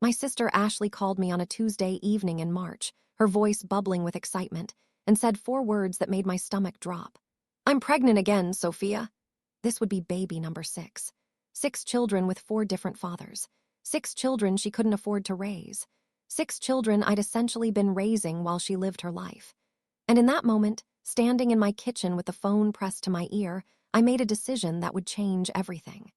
My sister Ashley called me on a Tuesday evening in March, her voice bubbling with excitement, and said 4 words that made my stomach drop. "I'm pregnant again, Sophia." This would be baby number 6. 6 children with 4 different fathers. 6 children she couldn't afford to raise. 6 children I'd essentially been raising while she lived her life. And in that moment, standing in my kitchen with the phone pressed to my ear, I made a decision that would change everything.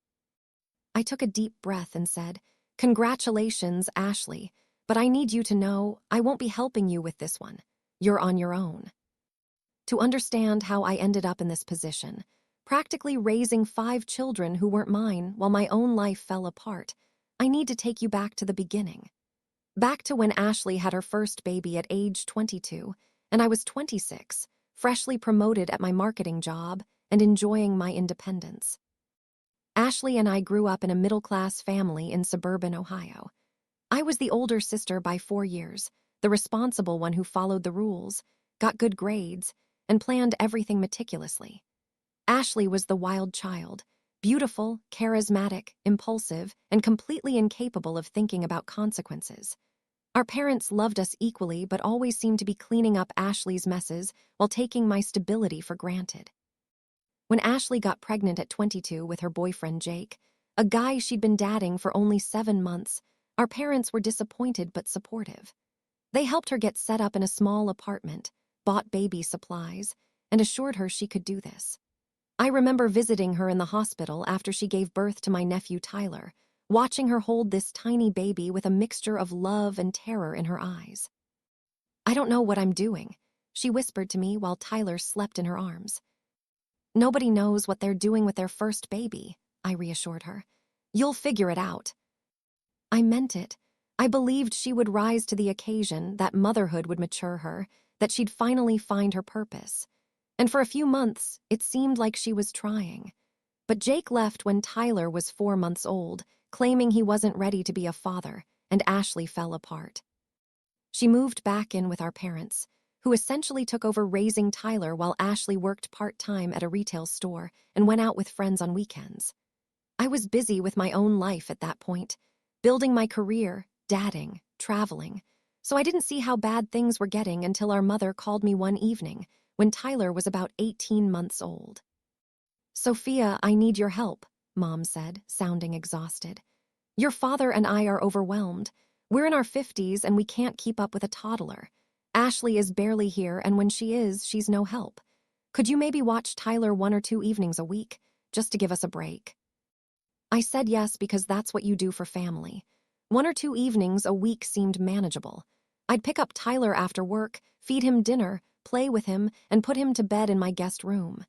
I took a deep breath and said, "Congratulations, Ashley, but I need you to know I won't be helping you with this one. You're on your own." To understand how I ended up in this position, practically raising 5 children who weren't mine while my own life fell apart, I need to take you back to the beginning. Back to when Ashley had her first baby at age 22, and I was 26, freshly promoted at my marketing job and enjoying my independence. Ashley and I grew up in a middle-class family in suburban Ohio. I was the older sister by 4 years, the responsible one who followed the rules, got good grades, and planned everything meticulously. Ashley was the wild child, beautiful, charismatic, impulsive, and completely incapable of thinking about consequences. Our parents loved us equally but always seemed to be cleaning up Ashley's messes while taking my stability for granted. When Ashley got pregnant at 22 with her boyfriend Jake, a guy she'd been dating for only 7 months, our parents were disappointed but supportive. They helped her get set up in a small apartment, bought baby supplies, and assured her she could do this. I remember visiting her in the hospital after she gave birth to my nephew Tyler, watching her hold this tiny baby with a mixture of love and terror in her eyes. "I don't know what I'm doing," she whispered to me while Tyler slept in her arms. "Nobody knows what they're doing with their first baby," I reassured her. "You'll figure it out." I meant it. I believed she would rise to the occasion, that motherhood would mature her, that she'd finally find her purpose. And for a few months, it seemed like she was trying. But Jake left when Tyler was 4 months old, claiming he wasn't ready to be a father, and Ashley fell apart. She moved back in with our parents, who essentially took over raising Tyler while Ashley worked part-time at a retail store and went out with friends on weekends. I was busy with my own life at that point, building my career, dadding, traveling, so I didn't see how bad things were getting until our mother called me one evening when Tyler was about 18 months old. "Sophia, I need your help," Mom said, sounding exhausted. "Your father and I are overwhelmed. We're in our 50s and we can't keep up with a toddler. Ashley is barely here, and when she is, she's no help. Could you maybe watch Tyler 1 or 2 evenings a week, just to give us a break?" I said yes because that's what you do for family. 1 or 2 evenings a week seemed manageable. I'd pick up Tyler after work, feed him dinner, play with him, and put him to bed in my guest room.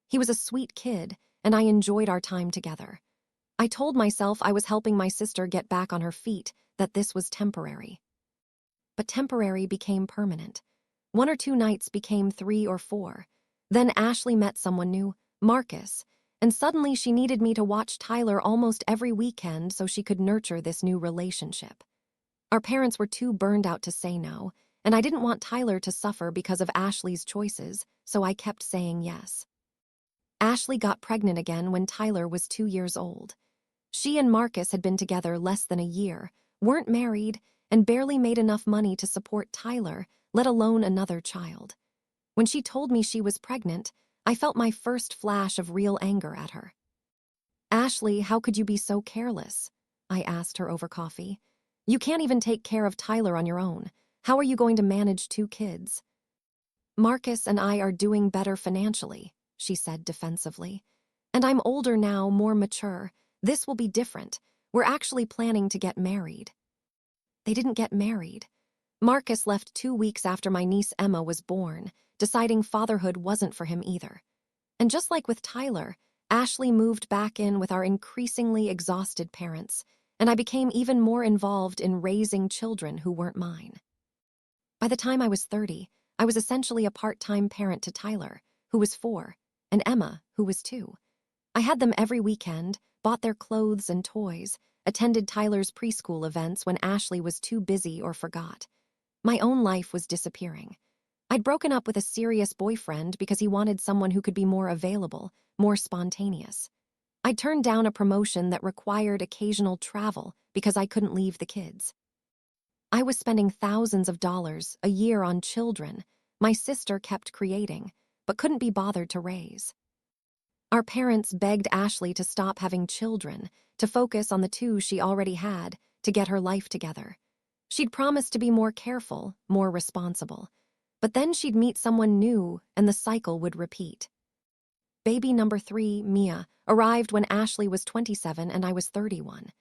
He was a sweet kid, and I enjoyed our time together. I told myself I was helping my sister get back on her feet, that this was temporary. But temporary became permanent. 1 or 2 nights became 3 or 4. Then Ashley met someone new, Marcus, and suddenly she needed me to watch Tyler almost every weekend so she could nurture this new relationship. Our parents were too burned out to say no, and I didn't want Tyler to suffer because of Ashley's choices, so I kept saying yes. Ashley got pregnant again when Tyler was 2 years old. She and Marcus had been together less than a year, weren't married, and barely made enough money to support Tyler, let alone another child. When she told me she was pregnant, I felt my first flash of real anger at her. "Ashley, how could you be so careless?" I asked her over coffee. "You can't even take care of Tyler on your own. How are you going to manage 2 kids?" "Marcus and I are doing better financially," she said defensively. "And I'm older now, more mature. This will be different. We're actually planning to get married." They didn't get married. Marcus left 2 weeks after my niece Emma was born, deciding fatherhood wasn't for him either. And just like with Tyler, Ashley moved back in with our increasingly exhausted parents, and I became even more involved in raising children who weren't mine. By the time I was 30, I was essentially a part-time parent to Tyler, who was 4, and Emma, who was 2. I had them every weekend, bought their clothes and toys, attended Tyler's preschool events when Ashley was too busy or forgot. My own life was disappearing. I'd broken up with a serious boyfriend because he wanted someone who could be more available, more spontaneous. I'd turned down a promotion that required occasional travel because I couldn't leave the kids. I was spending thousands of dollars a year on children my sister kept creating, but couldn't be bothered to raise. Our parents begged Ashley to stop having children, to focus on the two she already had, to get her life together. She'd promised to be more careful, more responsible. But then she'd meet someone new, and the cycle would repeat. Baby number 3, Mia, arrived when Ashley was 27 and I was 31.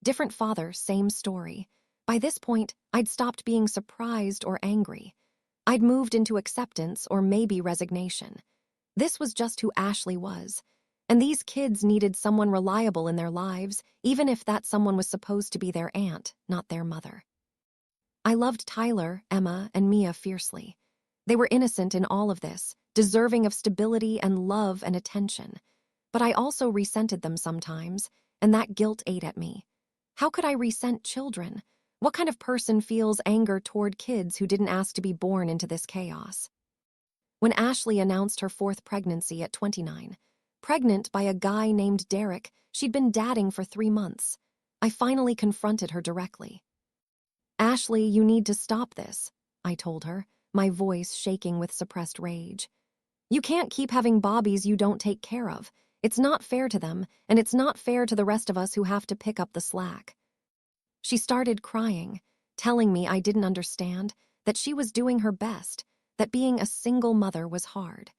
Different father, same story. By this point, I'd stopped being surprised or angry. I'd moved into acceptance or maybe resignation. This was just who Ashley was. And these kids needed someone reliable in their lives, even if that someone was supposed to be their aunt, not their mother. I loved Tyler, Emma, and Mia fiercely. They were innocent in all of this, deserving of stability and love and attention. But I also resented them sometimes, and that guilt ate at me. How could I resent children? What kind of person feels anger toward kids who didn't ask to be born into this chaos? When Ashley announced her 4th pregnancy at 29, pregnant by a guy named Derek she'd been dating for 3 months, I finally confronted her directly. "Ashley, you need to stop this," I told her, my voice shaking with suppressed rage. "You can't keep having bobbies you don't take care of. It's not fair to them, and it's not fair to the rest of us who have to pick up the slack." She started crying, telling me I didn't understand, that she was doing her best, that being a single mother was hard.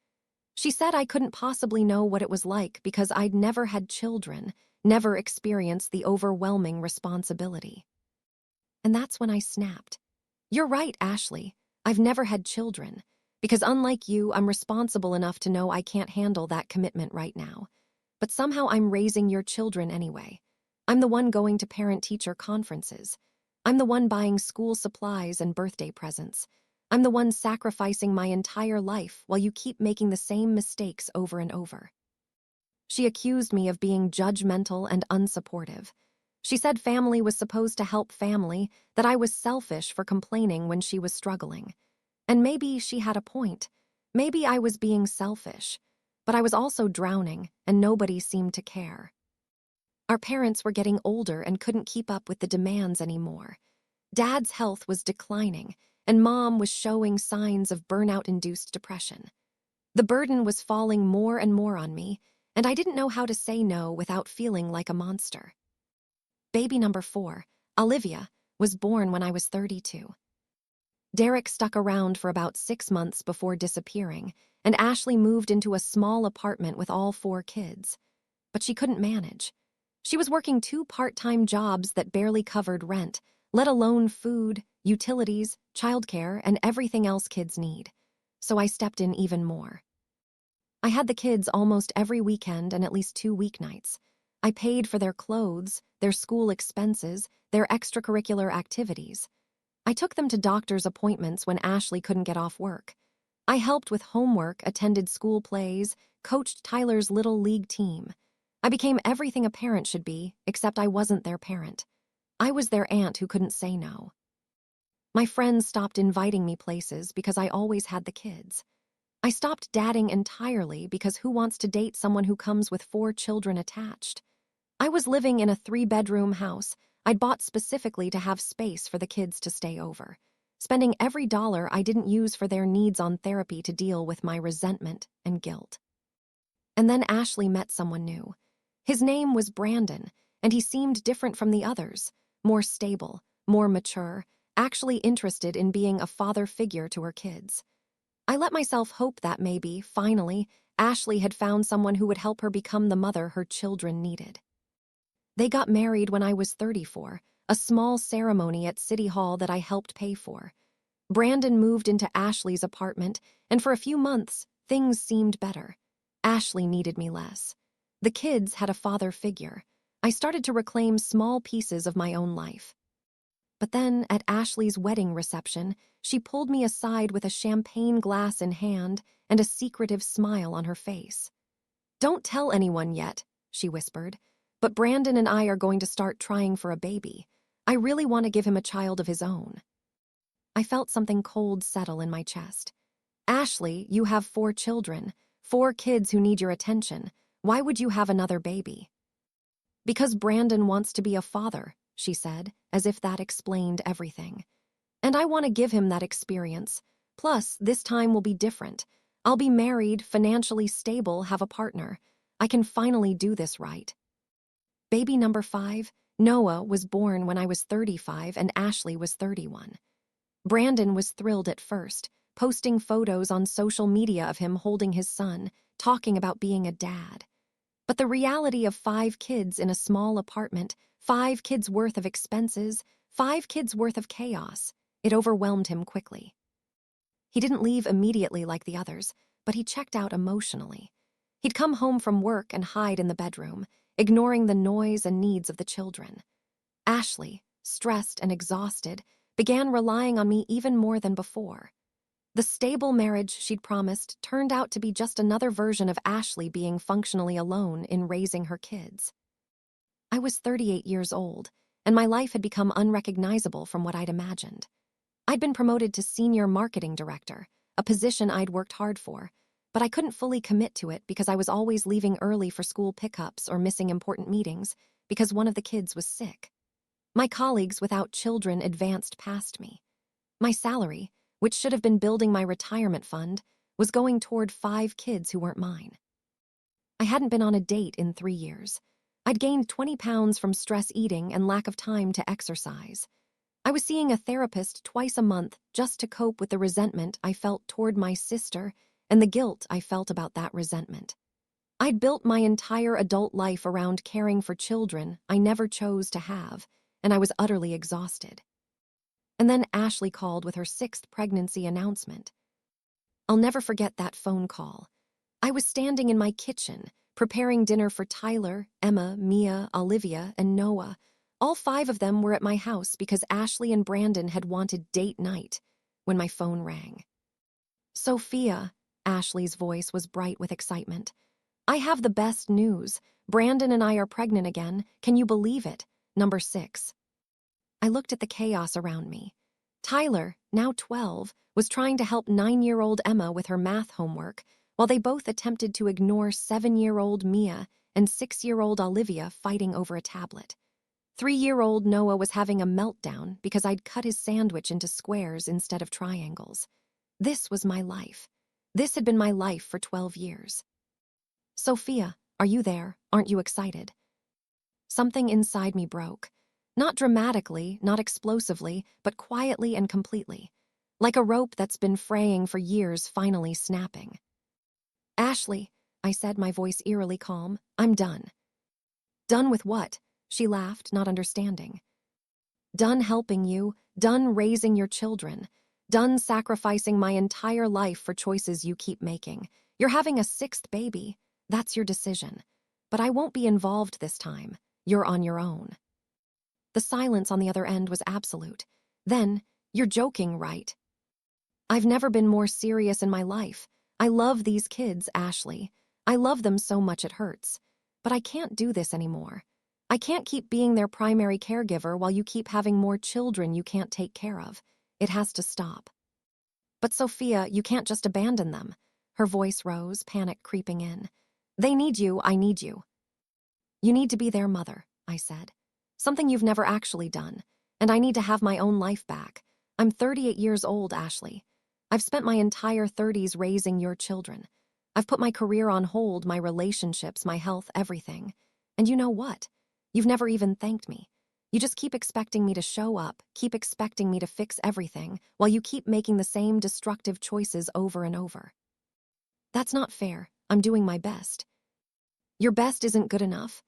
She said I couldn't possibly know what it was like because I'd never had children, never experienced the overwhelming responsibility. And that's when I snapped. "You're right, Ashley. I've never had children. Because unlike you, I'm responsible enough to know I can't handle that commitment right now. But somehow I'm raising your children anyway. I'm the one going to parent-teacher conferences. I'm the one buying school supplies and birthday presents. I'm the one sacrificing my entire life while you keep making the same mistakes over and over." She accused me of being judgmental and unsupportive. She said family was supposed to help family, that I was selfish for complaining when she was struggling. And maybe she had a point. Maybe I was being selfish. But I was also drowning, and nobody seemed to care. Our parents were getting older and couldn't keep up with the demands anymore. Dad's health was declining, and Mom was showing signs of burnout-induced depression. The burden was falling more and more on me, and I didn't know how to say no without feeling like a monster. Baby number 4, Olivia, was born when I was 32. Derek stuck around for about 6 months before disappearing, and Ashley moved into a small apartment with all 4 kids. But she couldn't manage. She was working 2 part-time jobs that barely covered rent, let alone food, utilities, childcare, and everything else kids need. So I stepped in even more. I had the kids almost every weekend and at least 2 weeknights. I paid for their clothes, their school expenses, their extracurricular activities. I took them to doctor's appointments when Ashley couldn't get off work. I helped with homework, attended school plays, coached Tyler's little league team. I became everything a parent should be, except I wasn't their parent. I was their aunt who couldn't say no. My friends stopped inviting me places because I always had the kids. I stopped dating entirely because who wants to date someone who comes with 4 children attached? I was living in a 3-bedroom house I'd bought specifically to have space for the kids to stay over, spending every dollar I didn't use for their needs on therapy to deal with my resentment and guilt. And then Ashley met someone new. His name was Brandon, and he seemed different from the others, more stable, more mature, actually interested in being a father figure to her kids. I let myself hope that maybe, finally, Ashley had found someone who would help her become the mother her children needed. They got married when I was 34, a small ceremony at City Hall that I helped pay for. Brandon moved into Ashley's apartment, and for a few months, things seemed better. Ashley needed me less. The kids had a father figure. I started to reclaim small pieces of my own life. But then, at Ashley's wedding reception, she pulled me aside with a champagne glass in hand and a secretive smile on her face. "Don't tell anyone yet," she whispered, "but Brandon and I are going to start trying for a baby. I really want to give him a child of his own." I felt something cold settle in my chest. "Ashley, you have 4 children, 4 kids who need your attention. Why would you have another baby?" "Because Brandon wants to be a father," she said, as if that explained everything. And I want to give him that experience. Plus, this time will be different. I'll be married, financially stable, have a partner. I can finally do this right. Baby number 5, Noah, was born when I was 35 and Ashley was 31. Brandon was thrilled at first, posting photos on social media of him holding his son, talking about being a dad. But the reality of 5 kids in a small apartment, 5 kids worth of expenses, 5 kids worth of chaos, it overwhelmed him quickly. He didn't leave immediately like the others, but he checked out emotionally. He'd come home from work and hide in the bedroom, ignoring the noise and needs of the children. Ashley, stressed and exhausted, began relying on me even more than before. The stable marriage she'd promised turned out to be just another version of Ashley being functionally alone in raising her kids. I was 38 years old, and my life had become unrecognizable from what I'd imagined. I'd been promoted to senior marketing director, a position I'd worked hard for, but I couldn't fully commit to it because I was always leaving early for school pickups or missing important meetings because one of the kids was sick. My colleagues without children advanced past me. My salary, which should have been building my retirement fund, was going toward 5 kids who weren't mine. I hadn't been on a date in 3 years. I'd gained 20 pounds from stress eating and lack of time to exercise. I was seeing a therapist twice a month just to cope with the resentment I felt toward my sister and the guilt I felt about that resentment. I'd built my entire adult life around caring for children I never chose to have, and I was utterly exhausted. And then Ashley called with her 6th pregnancy announcement. I'll never forget that phone call. I was standing in my kitchen, preparing dinner for Tyler, Emma, Mia, Olivia, and Noah. All 5 of them were at my house because Ashley and Brandon had wanted date night when my phone rang. Sophia, Ashley's voice was bright with excitement. I have the best news. Brandon and I are pregnant again. Can you believe it? Number 6. I looked at the chaos around me. Tyler, now 12, was trying to help 9-year-old Emma with her math homework, while they both attempted to ignore 7-year-old Mia and 6-year-old Olivia fighting over a tablet. 3-year-old Noah was having a meltdown because I'd cut his sandwich into squares instead of triangles. This was my life. This had been my life for 12 years. Sophia, are you there? Aren't you excited? Something inside me broke. Not dramatically, not explosively, but quietly and completely. Like a rope that's been fraying for years finally snapping. Ashley, I said, my voice eerily calm, I'm done. Done with what? She laughed, not understanding. Done helping you, done raising your children, done sacrificing my entire life for choices you keep making. You're having a 6th baby. That's your decision. But I won't be involved this time. You're on your own. The silence on the other end was absolute. Then, you're joking, right? I've never been more serious in my life. I love these kids, Ashley. I love them so much it hurts. But I can't do this anymore. I can't keep being their primary caregiver while you keep having more children you can't take care of. It has to stop. But Sophia, you can't just abandon them. Her voice rose, panic creeping in. They need you, I need you. You need to be their mother, I said. Something you've never actually done. And I need to have my own life back. I'm 38 years old, Ashley. I've spent my entire 30s raising your children. I've put my career on hold, my relationships, my health, everything. And you know what? You've never even thanked me. You just keep expecting me to show up, keep expecting me to fix everything, while you keep making the same destructive choices over and over. That's not fair. I'm doing my best. Your best isn't good enough.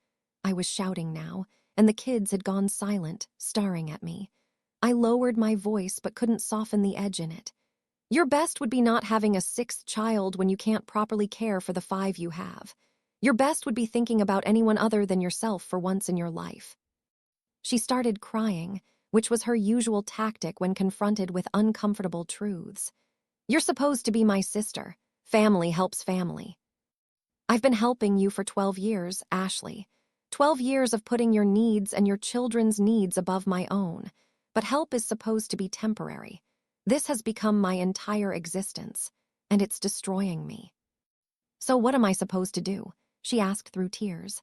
I was shouting now, and the kids had gone silent, staring at me. I lowered my voice but couldn't soften the edge in it. Your best would be not having a 6th child when you can't properly care for the 5 you have. Your best would be thinking about anyone other than yourself for once in your life. She started crying, which was her usual tactic when confronted with uncomfortable truths. You're supposed to be my sister. Family helps family. I've been helping you for 12 years, Ashley. 12 years of putting your needs and your children's needs above my own. But help is supposed to be temporary. This has become my entire existence, and it's destroying me. So what am I supposed to do? She asked through tears.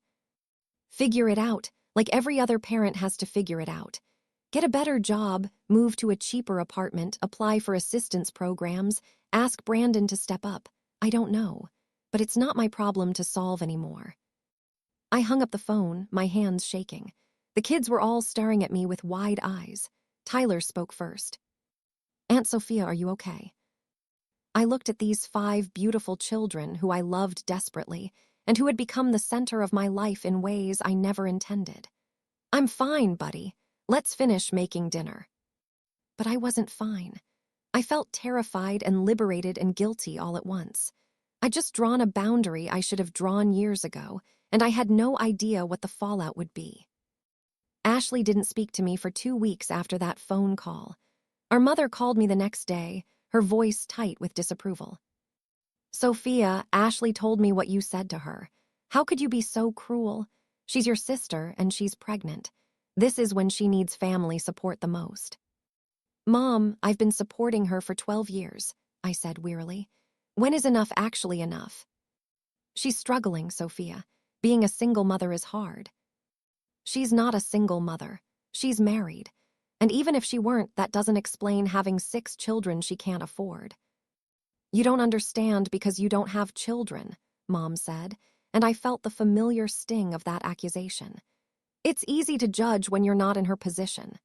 Figure it out. like every other parent has to figure it out. Get a better job, move to a cheaper apartment, apply for assistance programs, ask Brandon to step up. I don't know, but it's not my problem to solve anymore. I hung up the phone, my hands shaking. The kids were all staring at me with wide eyes. Tyler spoke first. "Aunt Sophia, are you okay?" I looked at these 5 beautiful children who I loved desperately and who had become the center of my life in ways I never intended. "I'm fine, buddy. Let's finish making dinner." But I wasn't fine. I felt terrified and liberated and guilty all at once. I'd just drawn a boundary I should have drawn years ago, and I had no idea what the fallout would be. Ashley didn't speak to me for 2 weeks after that phone call. Our mother called me the next day, her voice tight with disapproval. "Sophia, Ashley told me what you said to her. How could you be so cruel? She's your sister and she's pregnant. This is when she needs family support the most." "Mom, I've been supporting her for 12 years, I said wearily. "When is enough actually enough?" "She's struggling, Sophia. Being a single mother is hard." "She's not a single mother. She's married. And even if she weren't, that doesn't explain having 6 children she can't afford." "You don't understand because you don't have children," Mom said, and I felt the familiar sting of that accusation. It's easy to judge when you're not in her position.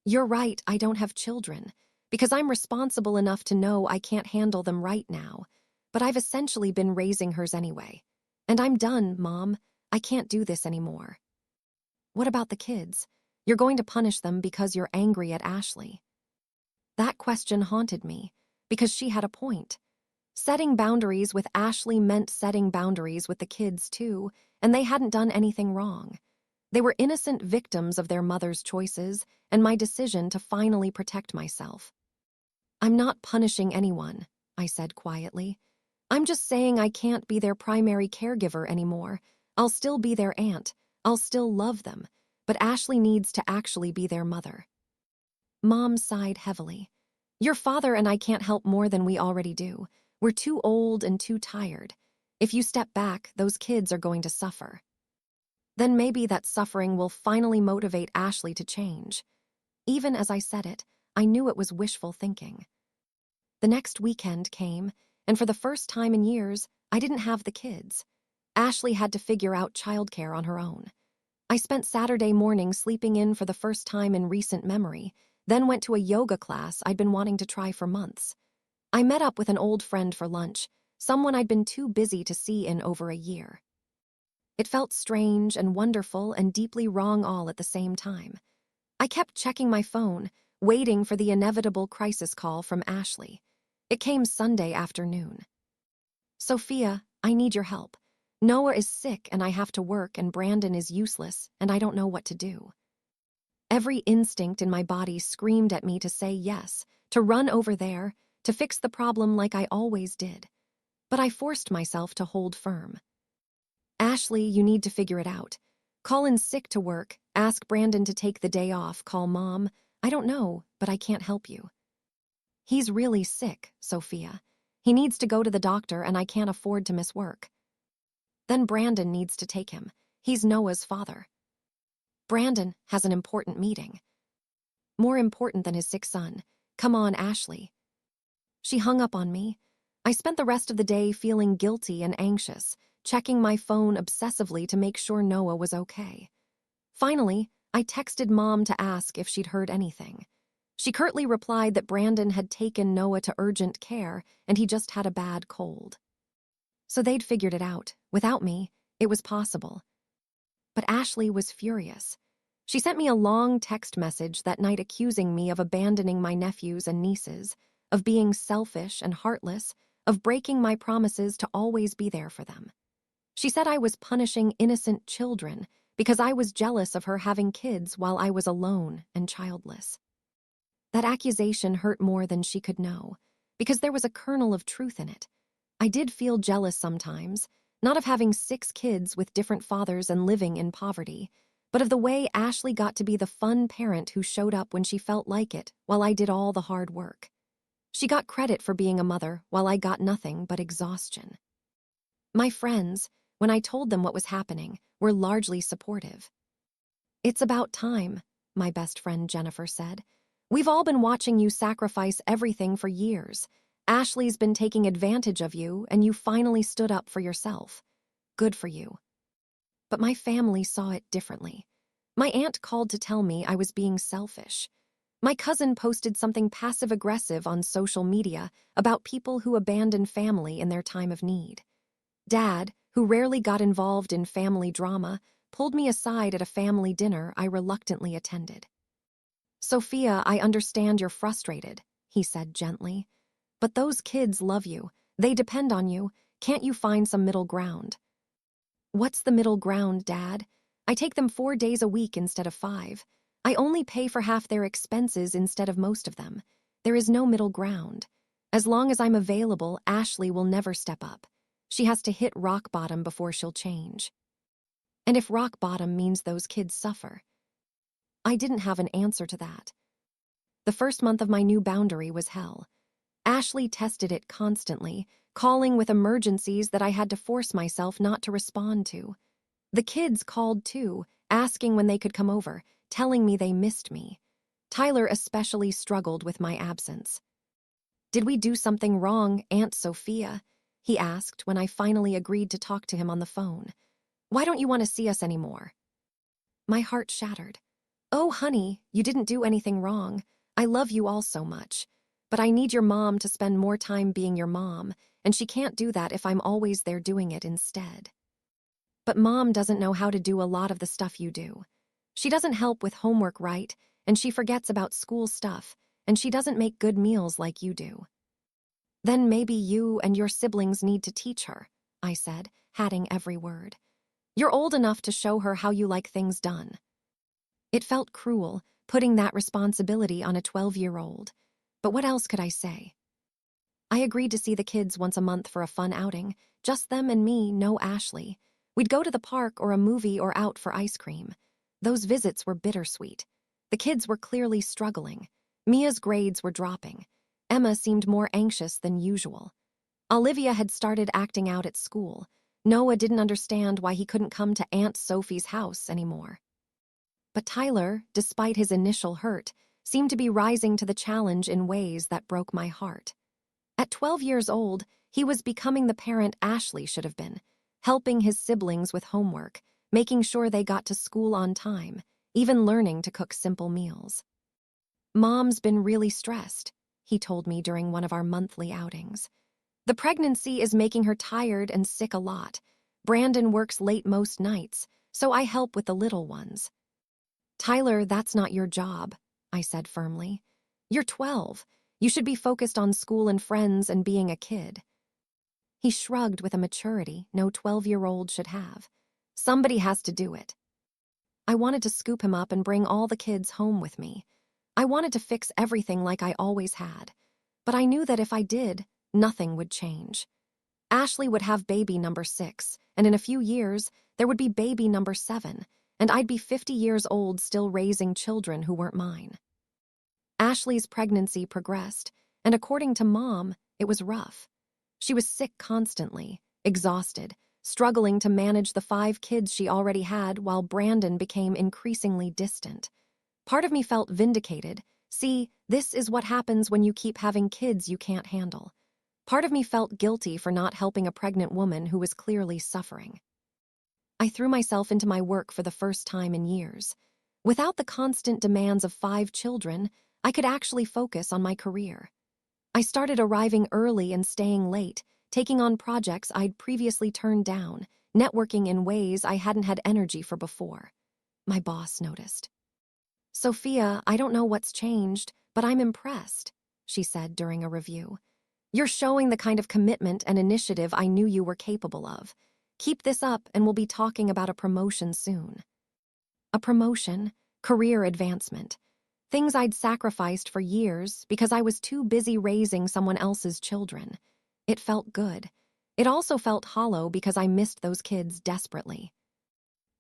"You're right, I don't have children, because I'm responsible enough to know I can't handle them right now, but I've essentially been raising hers anyway. And I'm done, Mom. I can't do this anymore." "What about the kids? You're going to punish them because you're angry at Ashley." That question haunted me, because she had a point. Setting boundaries with Ashley meant setting boundaries with the kids too, and they hadn't done anything wrong. They were innocent victims of their mother's choices and my decision to finally protect myself. "I'm not punishing anyone," I said quietly. "I'm just saying I can't be their primary caregiver anymore. I'll still be their aunt. I'll still love them. But Ashley needs to actually be their mother." Mom sighed heavily. "Your father and I can't help more than we already do. We're too old and too tired. If you step back, those kids are going to suffer." Then maybe that suffering will finally motivate Ashley to change. Even as I said it, I knew it was wishful thinking. The next weekend came, and for the first time in years, I didn't have the kids. Ashley had to figure out childcare on her own. I spent Saturday morning sleeping in for the first time in recent memory, then went to a yoga class I'd been wanting to try for months. I met up with an old friend for lunch, someone I'd been too busy to see in over a year. It felt strange and wonderful and deeply wrong all at the same time. I kept checking my phone, waiting for the inevitable crisis call from Ashley. It came Sunday afternoon. "Sophia, I need your help. Noah is sick and I have to work and Brandon is useless and I don't know what to do." Every instinct in my body screamed at me to say yes, to run over there, to fix the problem like I always did. But I forced myself to hold firm. "Ashley, you need to figure it out. Call in sick to work, ask Brandon to take the day off, call Mom. I don't know, but I can't help you." "He's really sick, Sophia. He needs to go to the doctor and I can't afford to miss work." "Then Brandon needs to take him. He's Noah's father." "Brandon has an important meeting." "More important than his sick son. Come on, Ashley." She hung up on me. I spent the rest of the day feeling guilty and anxious, checking my phone obsessively to make sure Noah was okay. Finally, I texted Mom to ask if she'd heard anything. She curtly replied that Brandon had taken Noah to urgent care and he just had a bad cold. So they'd figured it out. Without me, it was possible. But Ashley was furious. She sent me a long text message that night accusing me of abandoning my nephews and nieces, of being selfish and heartless, of breaking my promises to always be there for them. She said I was punishing innocent children because I was jealous of her having kids while I was alone and childless. That accusation hurt more than she could know, because there was a kernel of truth in it. I did feel jealous sometimes, not of having 6 kids with different fathers and living in poverty, but of the way Ashley got to be the fun parent who showed up when she felt like it while I did all the hard work. She got credit for being a mother while I got nothing but exhaustion. My friends, when I told them what was happening, were largely supportive. It's about time, my best friend Jennifer said. We've all been watching you sacrifice everything for years. Ashley's been taking advantage of you, and you finally stood up for yourself. Good for you. But my family saw it differently. My aunt called to tell me I was being selfish. My cousin posted something passive-aggressive on social media about people who abandon family in their time of need. Dad, who rarely got involved in family drama, pulled me aside at a family dinner I reluctantly attended. "Sophia, I understand you're frustrated," he said gently. "But those kids love you. They depend on you. Can't you find some middle ground?" "What's the middle ground, Dad? I take them 4 days a week instead of 5. I only pay for half their expenses instead of most of them. There is no middle ground. As long as I'm available, Ashley will never step up. She has to hit rock bottom before she'll change. And if rock bottom means those kids suffer?" I didn't have an answer to that. The first month of my new boundary was hell. Ashley tested it constantly, calling with emergencies that I had to force myself not to respond to. The kids called too, asking when they could come over, telling me they missed me. Tyler especially struggled with my absence. "Did we do something wrong, Aunt Sophia?" he asked when I finally agreed to talk to him on the phone. "Why don't you want to see us anymore?" My heart shattered. "Oh, honey, you didn't do anything wrong. I love you all so much. But I need your mom to spend more time being your mom, and she can't do that if I'm always there doing it instead." "But Mom doesn't know how to do a lot of the stuff you do. She doesn't help with homework right, and she forgets about school stuff, and she doesn't make good meals like you do." "Then maybe you and your siblings need to teach her," I said, hatting every word. "You're old enough to show her how you like things done." It felt cruel, putting that responsibility on a 12-year-old. But what else could I say? I agreed to see the kids once a month for a fun outing, just them and me, no Ashley. We'd go to the park or a movie or out for ice cream. Those visits were bittersweet. The kids were clearly struggling. Mia's grades were dropping. Emma seemed more anxious than usual. Olivia had started acting out at school. Noah didn't understand why he couldn't come to Aunt Sophie's house anymore. But Tyler, despite his initial hurt, seemed to be rising to the challenge in ways that broke my heart. At 12 years old, he was becoming the parent Ashley should have been, helping his siblings with homework, making sure they got to school on time, even learning to cook simple meals. "Mom's been really stressed," he told me during one of our monthly outings. "The pregnancy is making her tired and sick a lot. Brandon works late most nights, so I help with the little ones." "Tyler, that's not your job," I said firmly. "You're 12. You should be focused on school and friends and being a kid." He shrugged with a maturity no 12-year-old should have. "Somebody has to do it." I wanted to scoop him up and bring all the kids home with me. I wanted to fix everything like I always had. But I knew that if I did, nothing would change. Ashley would have baby number 6, and in a few years, there would be baby number 7, and I'd be 50 years old still raising children who weren't mine. Ashley's pregnancy progressed, and according to Mom, it was rough. She was sick constantly, exhausted, struggling to manage the 5 kids she already had while Brandon became increasingly distant. Part of me felt vindicated. See, this is what happens when you keep having kids you can't handle. Part of me felt guilty for not helping a pregnant woman who was clearly suffering. I threw myself into my work for the first time in years. Without the constant demands of 5 children, I could actually focus on my career. I started arriving early and staying late, taking on projects I'd previously turned down, networking in ways I hadn't had energy for before. My boss noticed. "Sophia, I don't know what's changed, but I'm impressed," she said during a review. "You're showing the kind of commitment and initiative I knew you were capable of. Keep this up and we'll be talking about a promotion soon." A promotion, career advancement. Things I'd sacrificed for years because I was too busy raising someone else's children. It felt good. It also felt hollow because I missed those kids desperately.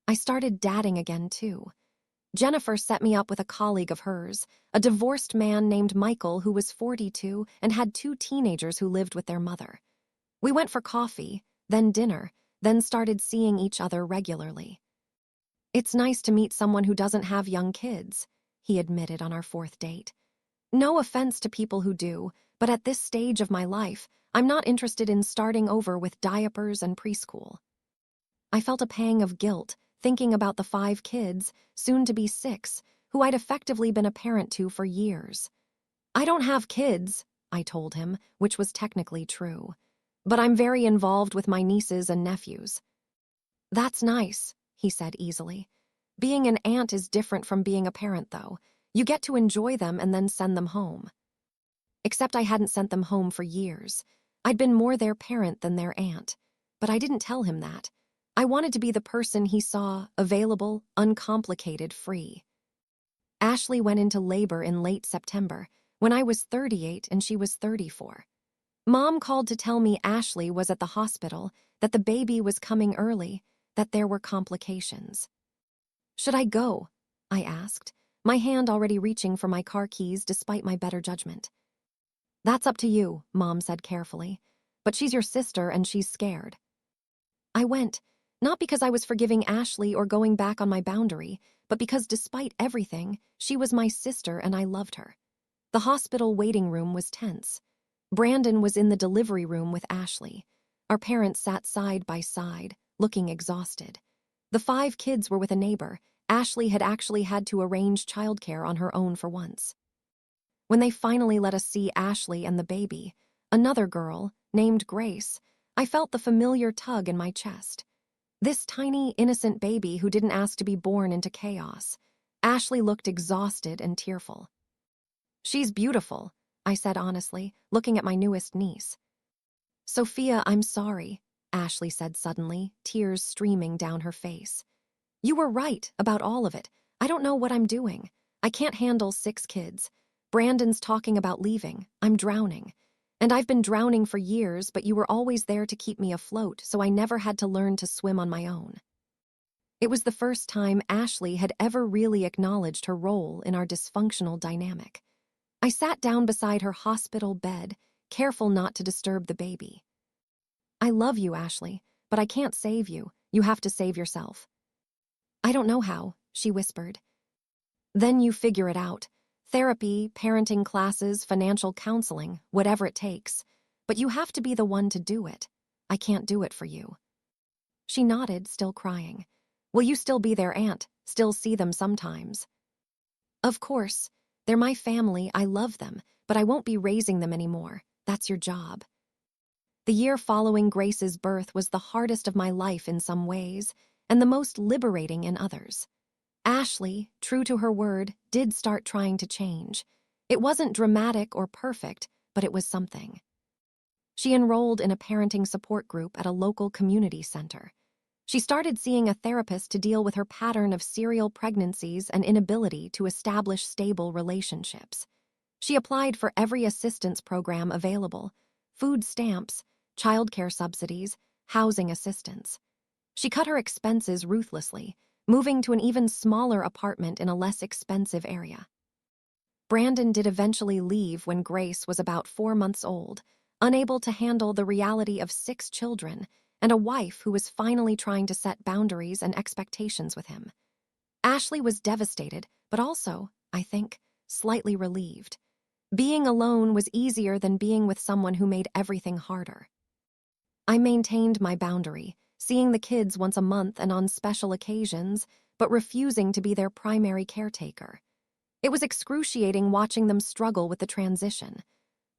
I started dating again, too. Jennifer set me up with a colleague of hers, a divorced man named Michael who was 42 and had 2 teenagers who lived with their mother. We went for coffee, then dinner, then started seeing each other regularly. It's nice to meet someone who doesn't have young kids, he admitted on our fourth date. No offense to people who do, but at this stage of my life, I'm not interested in starting over with diapers and preschool. I felt a pang of guilt thinking about the 5 kids, soon to be 6, who I'd effectively been a parent to for years. I don't have kids, I told him, which was technically true. But I'm very involved with my nieces and nephews. That's nice, he said easily. Being an aunt is different from being a parent, though. You get to enjoy them and then send them home. Except I hadn't sent them home for years. I'd been more their parent than their aunt. But I didn't tell him that. I wanted to be the person he saw, available, uncomplicated, free. Ashley went into labor in late September, when I was 38 and she was 34. Mom called to tell me Ashley was at the hospital, that the baby was coming early, that there were complications. Should I go? I asked, my hand already reaching for my car keys despite my better judgment. That's up to you, Mom said carefully, but she's your sister and she's scared. I went, not because I was forgiving Ashley or going back on my boundary, but because despite everything, she was my sister and I loved her. The hospital waiting room was tense. Brandon was in the delivery room with Ashley. Our parents sat side by side, looking exhausted. The 5 kids were with a neighbor. Ashley had actually had to arrange childcare on her own for once. When they finally let us see Ashley and the baby, another girl, named Grace, I felt the familiar tug in my chest. This tiny, innocent baby who didn't ask to be born into chaos. Ashley looked exhausted and tearful. She's beautiful, I said honestly, looking at my newest niece. Sophia, I'm sorry, Ashley said suddenly, tears streaming down her face. You were right about all of it. I don't know what I'm doing. I can't handle 6 kids. Brandon's talking about leaving. I'm drowning. And I've been drowning for years, but you were always there to keep me afloat, so I never had to learn to swim on my own. It was the first time Ashley had ever really acknowledged her role in our dysfunctional dynamic. I sat down beside her hospital bed, careful not to disturb the baby. I love you, Ashley, but I can't save you. You have to save yourself. I don't know how, she whispered. Then you figure it out. Therapy, parenting classes, financial counseling, whatever it takes. But you have to be the one to do it. I can't do it for you. She nodded, still crying. Will you still be their aunt, still see them sometimes? Of course. They're my family, I love them, but I won't be raising them anymore. That's your job. The year following Grace's birth was the hardest of my life in some ways, and the most liberating in others. Ashley, true to her word, did start trying to change. It wasn't dramatic or perfect, but it was something. She enrolled in a parenting support group at a local community center. She started seeing a therapist to deal with her pattern of serial pregnancies and inability to establish stable relationships. She applied for every assistance program available: food stamps, childcare subsidies, housing assistance. She cut her expenses ruthlessly, moving to an even smaller apartment in a less expensive area. Brandon did eventually leave when Grace was about 4 months old, unable to handle the reality of 6 children and a wife who was finally trying to set boundaries and expectations with him. Ashley was devastated, but also, I think, slightly relieved. Being alone was easier than being with someone who made everything harder. I maintained my boundary, seeing the kids once a month and on special occasions, but refusing to be their primary caretaker. It was excruciating watching them struggle with the transition,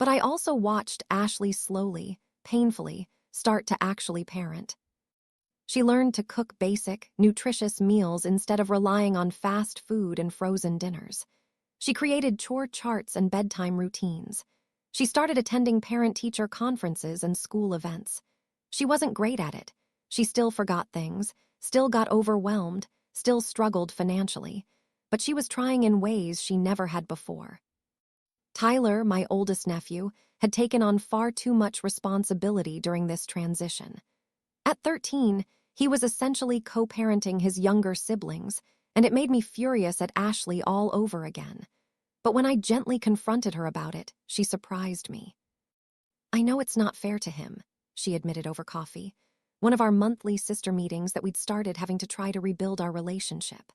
but I also watched Ashley slowly, painfully, start to actually parent. She learned to cook basic, nutritious meals instead of relying on fast food and frozen dinners. She created chore charts and bedtime routines. She started attending parent-teacher conferences and school events. She wasn't great at it. She still forgot things, still got overwhelmed, still struggled financially, but she was trying in ways she never had before. Tyler, my oldest nephew, had taken on far too much responsibility during this transition. At 13, he was essentially co-parenting his younger siblings, and it made me furious at Ashley all over again. But when I gently confronted her about it, she surprised me. I know it's not fair to him, she admitted over coffee, one of our monthly sister meetings that we'd started having to try to rebuild our relationship.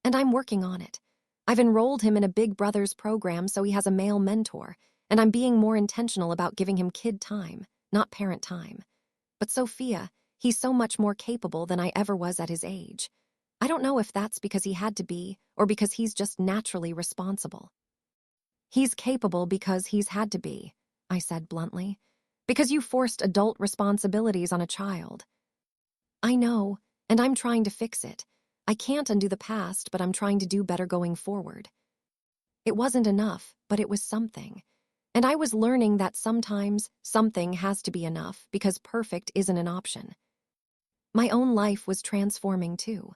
And I'm working on it. I've enrolled him in a Big Brothers program so he has a male mentor, and I'm being more intentional about giving him kid time, not parent time. But Sophia, he's so much more capable than I ever was at his age. I don't know if that's because he had to be, or because he's just naturally responsible. He's capable because he's had to be, I said bluntly. Because you forced adult responsibilities on a child. I know, and I'm trying to fix it. I can't undo the past, but I'm trying to do better going forward. It wasn't enough, but it was something. And I was learning that sometimes something has to be enough because perfect isn't an option. My own life was transforming too.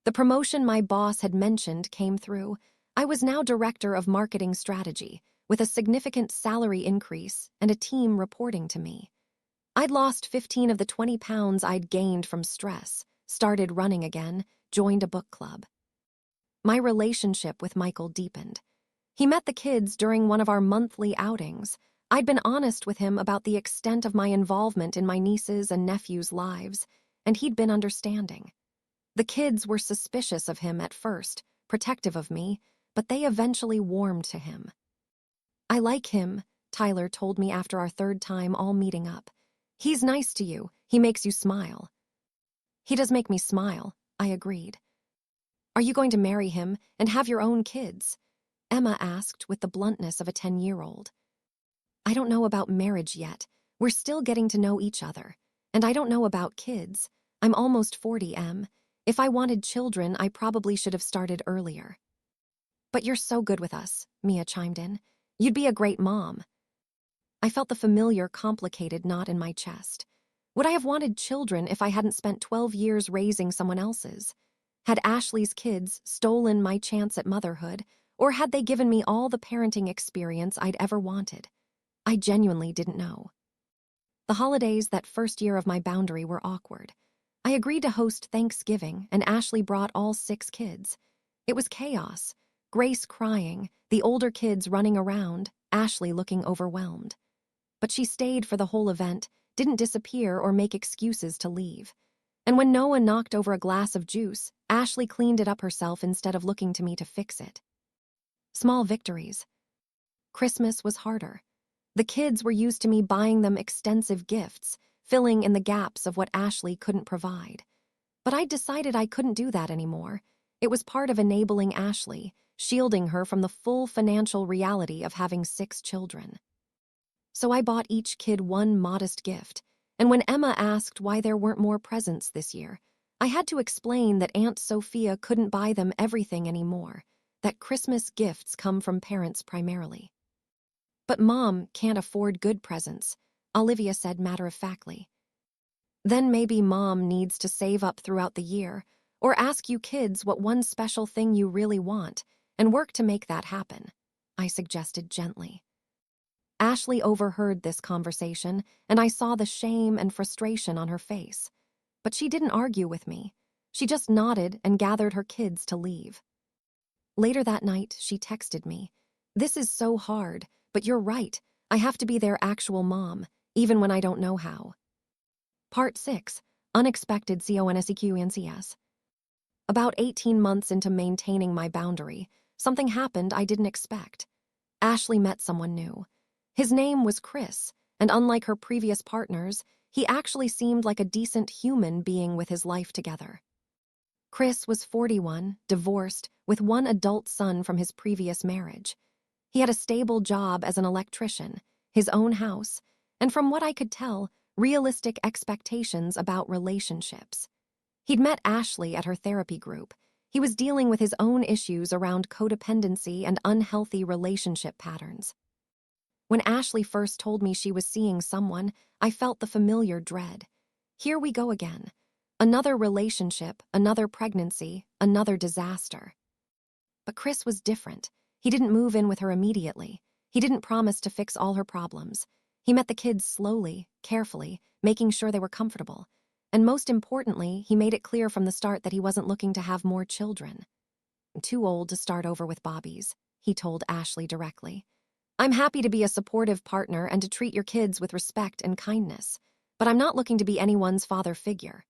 The promotion my boss had mentioned came through. I was now director of marketing strategy, with a significant salary increase and a team reporting to me. I'd lost 15 of the 20 pounds I'd gained from stress, started running again, joined a book club. My relationship with Michael deepened. He met the kids during one of our monthly outings. I'd been honest with him about the extent of my involvement in my nieces' and nephews' lives, and he'd been understanding. The kids were suspicious of him at first, protective of me, but they eventually warmed to him. I like him, Tyler told me after our third time all meeting up. He's nice to you. He makes you smile. He does make me smile, I agreed. Are you going to marry him and have your own kids? Emma asked with the bluntness of a 10-year-old. I don't know about marriage yet. We're still getting to know each other. And I don't know about kids. I'm almost 40, Em. If I wanted children, I probably should have started earlier. But you're so good with us, Mia chimed in. You'd be a great mom. I felt the familiar, complicated knot in my chest. Would I have wanted children if I hadn't spent 12 years raising someone else's? Had Ashley's kids stolen my chance at motherhood, or had they given me all the parenting experience I'd ever wanted? I genuinely didn't know. The holidays that first year of my boundary were awkward. I agreed to host Thanksgiving, and Ashley brought all 6 kids. It was chaos. Grace crying, the older kids running around, Ashley looking overwhelmed. But she stayed for the whole event, didn't disappear or make excuses to leave. And when Noah knocked over a glass of juice, Ashley cleaned it up herself instead of looking to me to fix it. Small victories. Christmas was harder. The kids were used to me buying them extensive gifts, filling in the gaps of what Ashley couldn't provide. But I decided I couldn't do that anymore. It was part of enabling Ashley, shielding her from the full financial reality of having 6 children. So I bought each kid one modest gift, and when Emma asked why there weren't more presents this year, I had to explain that Aunt Sophia couldn't buy them everything anymore, that Christmas gifts come from parents primarily. But Mom can't afford good presents, Olivia said matter-of-factly. Then maybe Mom needs to save up throughout the year, or ask you kids what one special thing you really want, and work to make that happen, I suggested gently. Ashley overheard this conversation, and I saw the shame and frustration on her face. But she didn't argue with me. She just nodded and gathered her kids to leave. Later that night, she texted me, "This is so hard, but you're right. I have to be their actual mom, even when I don't know how." Part 6. Unexpected consequences. About 18 months into maintaining my boundary, something happened I didn't expect. Ashley met someone new. His name was Chris, and unlike her previous partners, he actually seemed like a decent human being with his life together. Chris was 41, divorced, with one adult son from his previous marriage. He had a stable job as an electrician, his own house, and from what I could tell, realistic expectations about relationships. He'd met Ashley at her therapy group. He was dealing with his own issues around codependency and unhealthy relationship patterns. When Ashley first told me she was seeing someone, I felt the familiar dread. Here we go again. Another relationship, another pregnancy, another disaster. But Chris was different. He didn't move in with her immediately. He didn't promise to fix all her problems. He met the kids slowly, carefully, making sure they were comfortable. And most importantly, he made it clear from the start that he wasn't looking to have more children. "I'm too old to start over with Bobby's," he told Ashley directly. "I'm happy to be a supportive partner and to treat your kids with respect and kindness. But I'm not looking to be anyone's father figure.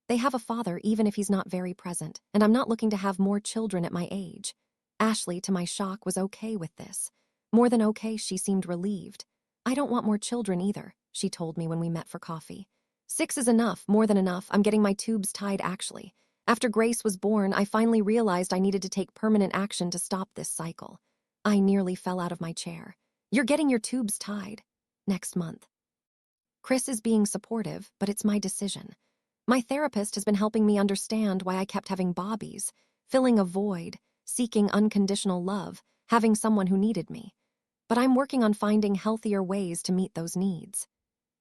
They have a father even if he's not very present, and I'm not looking to have more children at my age. Ashley, to my shock, was okay with this. More than okay, she seemed relieved. I don't want more children either, she told me when we met for coffee. 6 is enough, more than enough. I'm getting my tubes tied, actually. After Grace was born, I finally realized I needed to take permanent action to stop this cycle. I nearly fell out of my chair. You're getting your tubes tied. Next month. Chris is being supportive, but it's my decision. My therapist has been helping me understand why I kept having bobbies, filling a void, seeking unconditional love, having someone who needed me. But I'm working on finding healthier ways to meet those needs.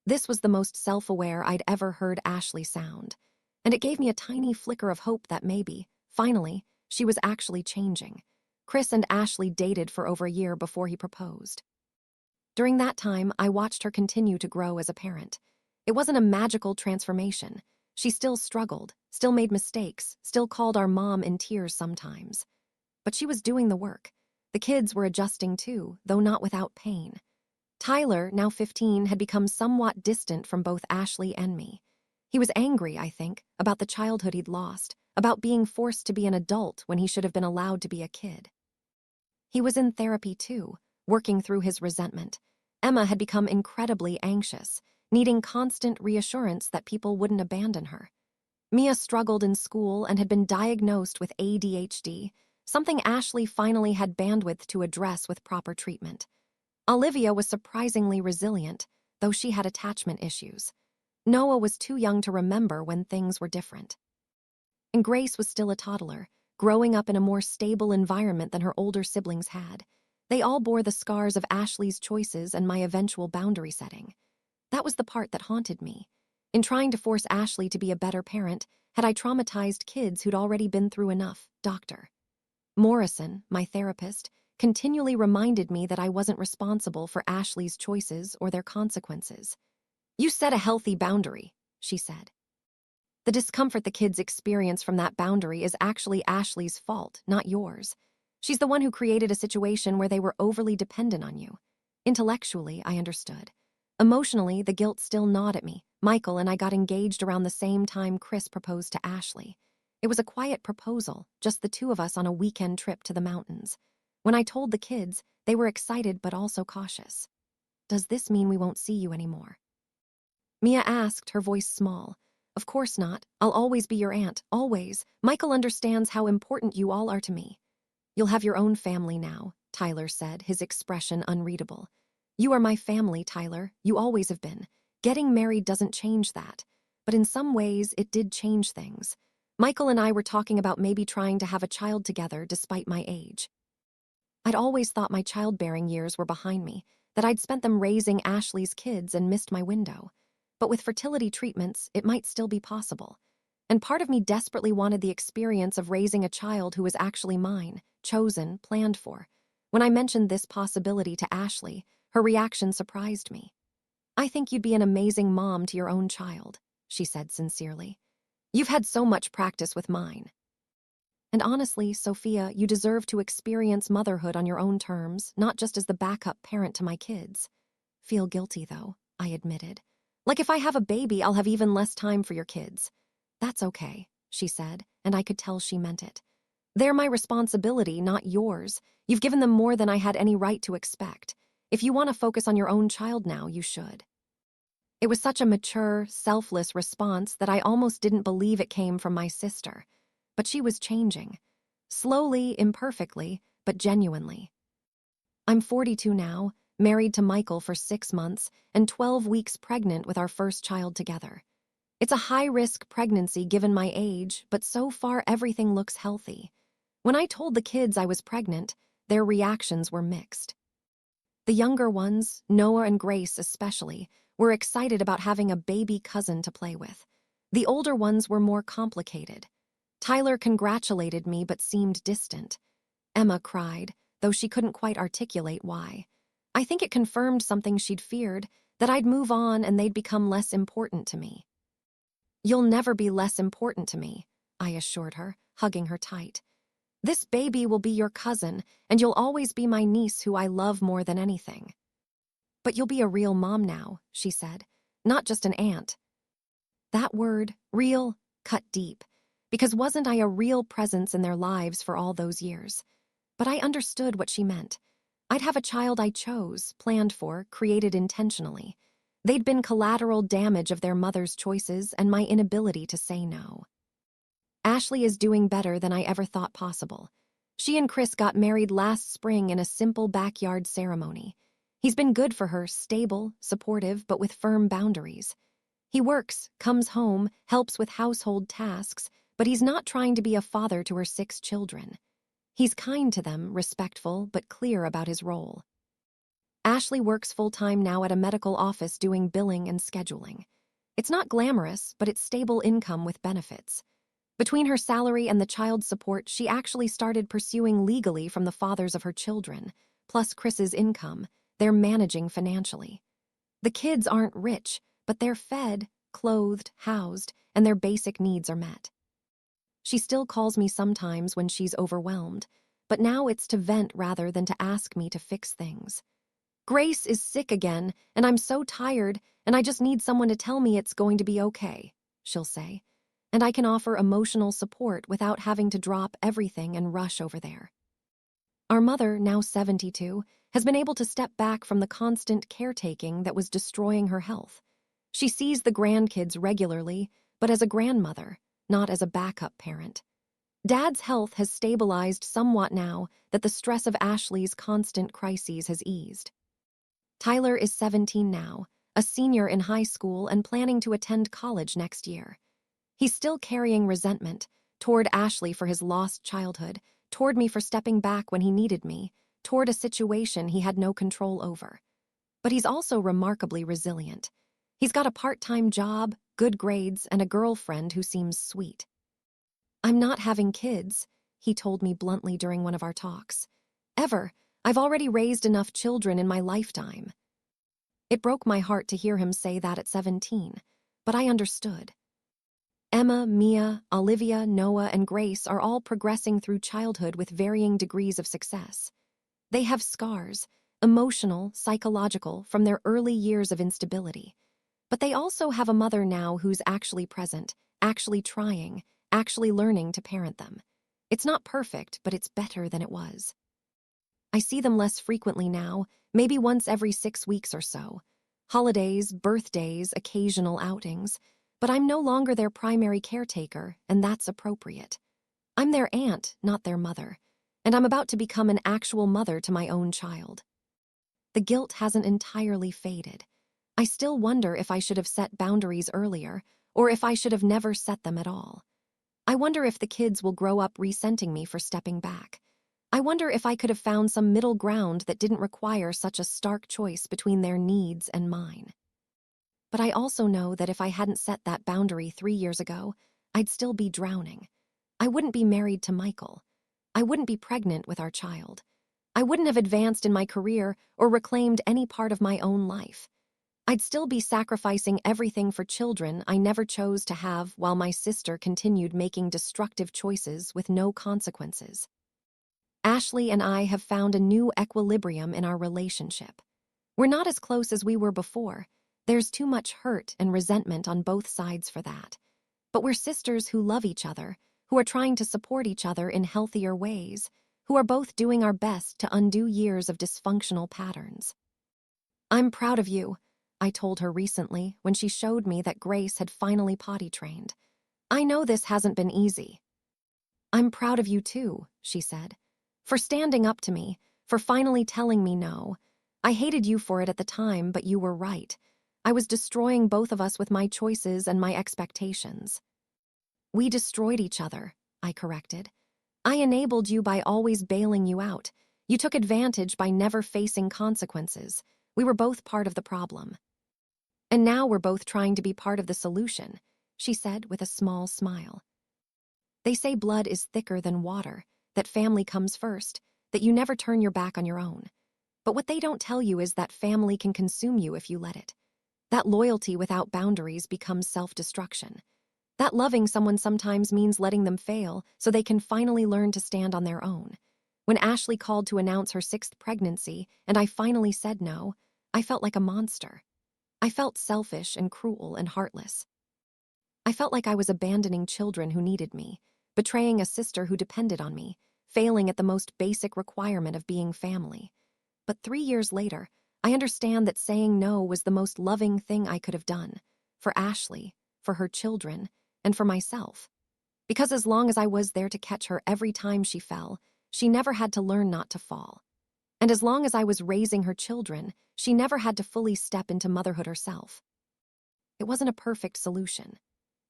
This was the most self-aware I'd ever heard Ashley sound, and it gave me a tiny flicker of hope that maybe, finally, she was actually changing. Chris and Ashley dated for over a year before he proposed. During that time, I watched her continue to grow as a parent. It wasn't a magical transformation. She still struggled, still made mistakes, still called our mom in tears sometimes. But she was doing the work. The kids were adjusting too, though not without pain. Tyler, now 15, had become somewhat distant from both Ashley and me. He was angry, I think, about the childhood he'd lost, about being forced to be an adult when he should have been allowed to be a kid. He was in therapy too, working through his resentment. Emma had become incredibly anxious, needing constant reassurance that people wouldn't abandon her. Mia struggled in school and had been diagnosed with ADHD, something Ashley finally had bandwidth to address with proper treatment. Olivia was surprisingly resilient, though she had attachment issues. Noah was too young to remember when things were different. And Grace was still a toddler, growing up in a more stable environment than her older siblings had. They all bore the scars of Ashley's choices and my eventual boundary setting. That was the part that haunted me. In trying to force Ashley to be a better parent, had I traumatized kids who'd already been through enough, Dr. Morrison, my therapist, continually reminded me that I wasn't responsible for Ashley's choices or their consequences. You set a healthy boundary, she said. The discomfort the kids experience from that boundary is actually Ashley's fault, not yours. She's the one who created a situation where they were overly dependent on you. Intellectually, I understood. Emotionally, the guilt still gnawed at me. Michael and I got engaged around the same time Chris proposed to Ashley. It was a quiet proposal, just the two of us on a weekend trip to the mountains. When I told the kids, they were excited but also cautious. Does this mean we won't see you anymore? Mia asked, her voice small. Of course not. I'll always be your aunt, always. Michael understands how important you all are to me. You'll have your own family now, Tyler said, his expression unreadable. You are my family, Tyler. You always have been. Getting married doesn't change that. But in some ways, it did change things. Michael and I were talking about maybe trying to have a child together despite my age. I'd always thought my childbearing years were behind me, that I'd spent them raising Ashley's kids and missed my window. But with fertility treatments, it might still be possible. And part of me desperately wanted the experience of raising a child who was actually mine, chosen, planned for. When I mentioned this possibility to Ashley, her reaction surprised me. I think you'd be an amazing mom to your own child, she said sincerely. You've had so much practice with mine. And honestly, Sophia, you deserve to experience motherhood on your own terms, not just as the backup parent to my kids. Feel guilty, though, I admitted. Like if I have a baby, I'll have even less time for your kids. That's okay, she said, and I could tell she meant it. They're my responsibility, not yours. You've given them more than I had any right to expect. If you want to focus on your own child now, you should. It was such a mature, selfless response that I almost didn't believe it came from my sister. But she was changing. Slowly, imperfectly, but genuinely. I'm 42 now, married to Michael for 6 months, and 12 weeks pregnant with our first child together. It's a high-risk pregnancy given my age, but so far everything looks healthy. When I told the kids I was pregnant, their reactions were mixed. The younger ones, Noah and Grace especially, were excited about having a baby cousin to play with. The older ones were more complicated. Tyler congratulated me but seemed distant. Emma cried, though she couldn't quite articulate why. I think it confirmed something she'd feared, that I'd move on and they'd become less important to me. You'll never be less important to me, I assured her, hugging her tight. This baby will be your cousin, and you'll always be my niece who I love more than anything. But you'll be a real mom now, she said. not just an aunt. That word, real, cut deep, because wasn't I a real presence in their lives for all those years? But I understood what she meant. I'd have a child I chose, planned for, created intentionally. They'd been collateral damage of their mother's choices and my inability to say no. Ashley is doing better than I ever thought possible. She and Chris got married last spring in a simple backyard ceremony. He's been good for her, stable, supportive, but with firm boundaries. He works, comes home, helps with household tasks, but he's not trying to be a father to her 6 children. He's kind to them, respectful, but clear about his role. Ashley works full-time now at a medical office doing billing and scheduling. It's not glamorous, but it's stable income with benefits. Between her salary and the child support, she actually started pursuing legally from the fathers of her children, plus Chris's income. They're managing financially. The kids aren't rich, but they're fed, clothed, housed, and their basic needs are met. She still calls me sometimes when she's overwhelmed, but now it's to vent rather than to ask me to fix things. Grace is sick again, and I'm so tired, and I just need someone to tell me it's going to be okay, she'll say. And I can offer emotional support without having to drop everything and rush over there. Our mother, now 72, has been able to step back from the constant caretaking that was destroying her health. She sees the grandkids regularly, but as a grandmother, not as a backup parent. Dad's health has stabilized somewhat now that the stress of Ashley's constant crises has eased. Tyler is 17 now, a senior in high school and planning to attend college next year. He's still carrying resentment toward Ashley for his lost childhood, toward me for stepping back when he needed me, toward a situation he had no control over. But he's also remarkably resilient. He's got a part-time job, good grades, and a girlfriend who seems sweet. I'm not having kids, he told me bluntly during one of our talks. Ever. I've already raised enough children in my lifetime. It broke my heart to hear him say that at 17, but I understood. Emma, Mia, Olivia, Noah, and Grace are all progressing through childhood with varying degrees of success. They have scars, emotional, psychological, from their early years of instability. But they also have a mother now who's actually present, actually trying, actually learning to parent them. It's not perfect, but it's better than it was. I see them less frequently now, maybe once every 6 weeks or so. Holidays, birthdays, occasional outings. But I'm no longer their primary caretaker, and that's appropriate. I'm their aunt, not their mother, and I'm about to become an actual mother to my own child. The guilt hasn't entirely faded. I still wonder if I should have set boundaries earlier, or if I should have never set them at all. I wonder if the kids will grow up resenting me for stepping back. I wonder if I could have found some middle ground that didn't require such a stark choice between their needs and mine. But I also know that if I hadn't set that boundary 3 years ago, I'd still be drowning. I wouldn't be married to Michael. I wouldn't be pregnant with our child. I wouldn't have advanced in my career or reclaimed any part of my own life. I'd still be sacrificing everything for children I never chose to have while my sister continued making destructive choices with no consequences. Ashley and I have found a new equilibrium in our relationship. We're not as close as we were before. There's too much hurt and resentment on both sides for that. But we're sisters who love each other, who are trying to support each other in healthier ways, who are both doing our best to undo years of dysfunctional patterns. I'm proud of you, I told her recently when she showed me that Grace had finally potty trained. I know this hasn't been easy. I'm proud of you too, she said. For standing up to me, for finally telling me no. I hated you for it at the time, but you were right. I was destroying both of us with my choices and my expectations. We destroyed each other, I corrected. I enabled you by always bailing you out. You took advantage by never facing consequences. We were both part of the problem. And now we're both trying to be part of the solution, she said with a small smile. They say blood is thicker than water, that family comes first, that you never turn your back on your own. But what they don't tell you is that family can consume you if you let it. That loyalty without boundaries becomes self-destruction. That loving someone sometimes means letting them fail so they can finally learn to stand on their own. When Ashley called to announce her 6th pregnancy and I finally said no, I felt like a monster. I felt selfish and cruel and heartless. I felt like I was abandoning children who needed me, betraying a sister who depended on me, failing at the most basic requirement of being family. But 3 years later, I understand that saying no was the most loving thing I could have done, for Ashley, for her children, and for myself. Because as long as I was there to catch her every time she fell, she never had to learn not to fall. And as long as I was raising her children, she never had to fully step into motherhood herself. It wasn't a perfect solution.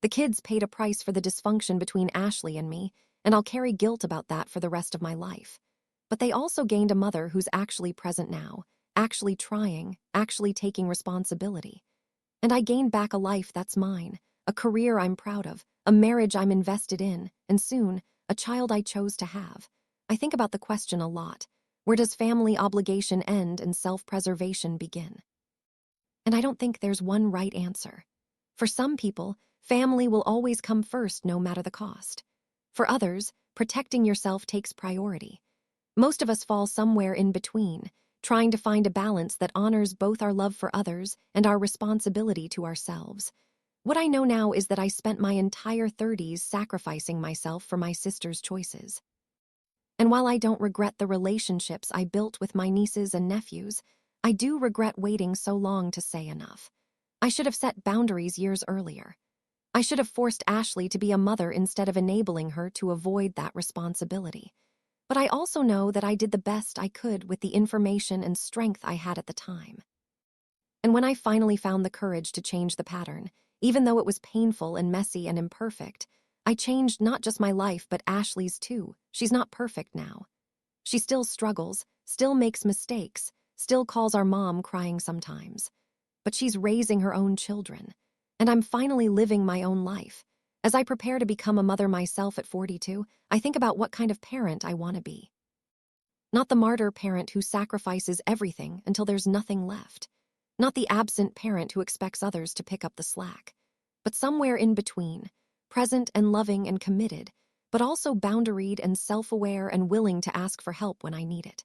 The kids paid a price for the dysfunction between Ashley and me, and I'll carry guilt about that for the rest of my life. But they also gained a mother who's actually present now, actually trying, actually taking responsibility. And I gained back a life that's mine, a career I'm proud of, a marriage I'm invested in, and soon, a child I chose to have. I think about the question a lot. Where does family obligation end and self-preservation begin? And I don't think there's one right answer. For some people, family will always come first no matter the cost. For others, protecting yourself takes priority. Most of us fall somewhere in between, trying to find a balance that honors both our love for others and our responsibility to ourselves. What I know now is that I spent my entire 30s sacrificing myself for my sister's choices. And while I don't regret the relationships I built with my nieces and nephews, I do regret waiting so long to say enough. I should have set boundaries years earlier. I should have forced Ashley to be a mother instead of enabling her to avoid that responsibility. But I also know that I did the best I could with the information and strength I had at the time. And when I finally found the courage to change the pattern, even though it was painful and messy and imperfect, I changed not just my life but Ashley's too. She's not perfect now. She still struggles, still makes mistakes, still calls our mom crying sometimes. But she's raising her own children. And I'm finally living my own life. As I prepare to become a mother myself at 42, I think about what kind of parent I want to be. Not the martyr parent who sacrifices everything until there's nothing left. Not the absent parent who expects others to pick up the slack. But somewhere in between, present and loving and committed, but also boundaried and self-aware and willing to ask for help when I need it.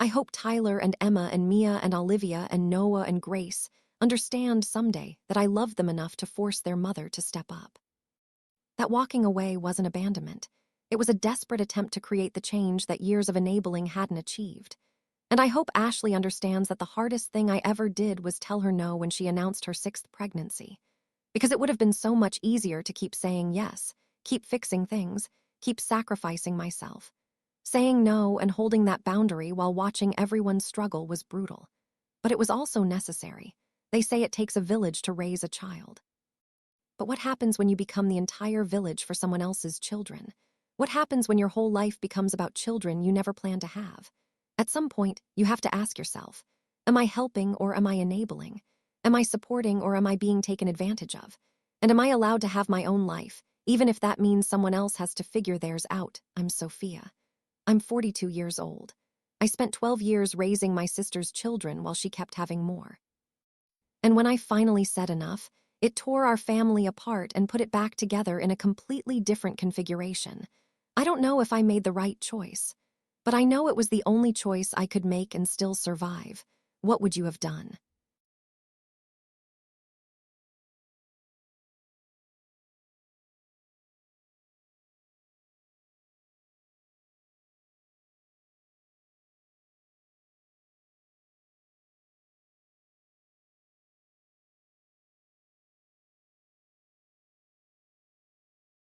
I hope Tyler and Emma and Mia and Olivia and Noah and Grace understand someday that I love them enough to force their mother to step up. That walking away wasn't abandonment. It was a desperate attempt to create the change that years of enabling hadn't achieved. And I hope Ashley understands that the hardest thing I ever did was tell her no when she announced her 6th pregnancy. Because it would have been so much easier to keep saying yes, keep fixing things, keep sacrificing myself. Saying no and holding that boundary while watching everyone struggle was brutal. But it was also necessary. They say it takes a village to raise a child. But what happens when you become the entire village for someone else's children? What happens when your whole life becomes about children you never planned to have? At some point, you have to ask yourself, am I helping or am I enabling? Am I supporting or am I being taken advantage of? And am I allowed to have my own life, even if that means someone else has to figure theirs out? I'm Sophia. I'm 42 years old. I spent 12 years raising my sister's children while she kept having more. And when I finally said enough, it tore our family apart and put it back together in a completely different configuration. I don't know if I made the right choice, but I know it was the only choice I could make and still survive. What would you have done?